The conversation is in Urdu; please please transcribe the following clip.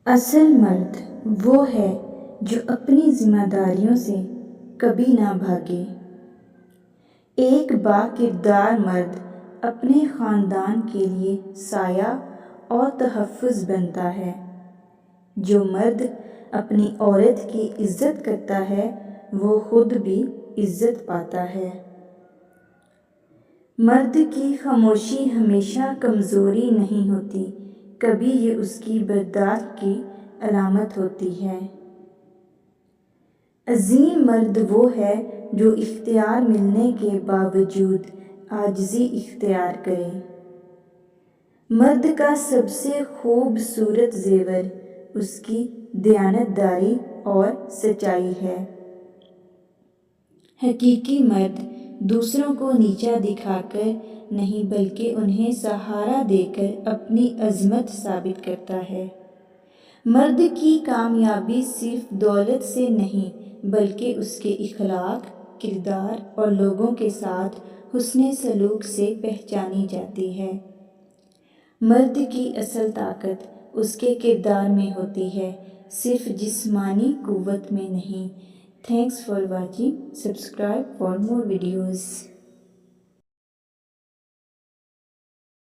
اصل مرد وہ ہے جو اپنی ذمہ داریوں سے کبھی نہ بھاگے۔ ایک باکردار مرد اپنے خاندان کے لیے سایہ اور تحفظ بنتا ہے۔ جو مرد اپنی عورت کی عزت کرتا ہے وہ خود بھی عزت پاتا ہے۔ مرد کی خاموشی ہمیشہ کمزوری نہیں ہوتی، کبھی یہ اس کی برداشت کی علامت ہوتی ہے۔ عظیم مرد وہ ہے جو اختیار ملنے کے باوجود عاجزی اختیار کرے۔ مرد کا سب سے خوبصورت زیور اس کی دیانتداری اور سچائی ہے۔ حقیقی مرد دوسروں کو نیچا دکھا کر نہیں بلکہ انہیں سہارا دے کر اپنی عظمت ثابت کرتا ہے۔ مرد کی کامیابی صرف دولت سے نہیں بلکہ اس کے اخلاق، کردار اور لوگوں کے ساتھ حسن سلوک سے پہچانی جاتی ہے۔ مرد کی اصل طاقت اس کے کردار میں ہوتی ہے، صرف جسمانی قوت میں نہیں۔ Thanks for watching. Subscribe for more videos.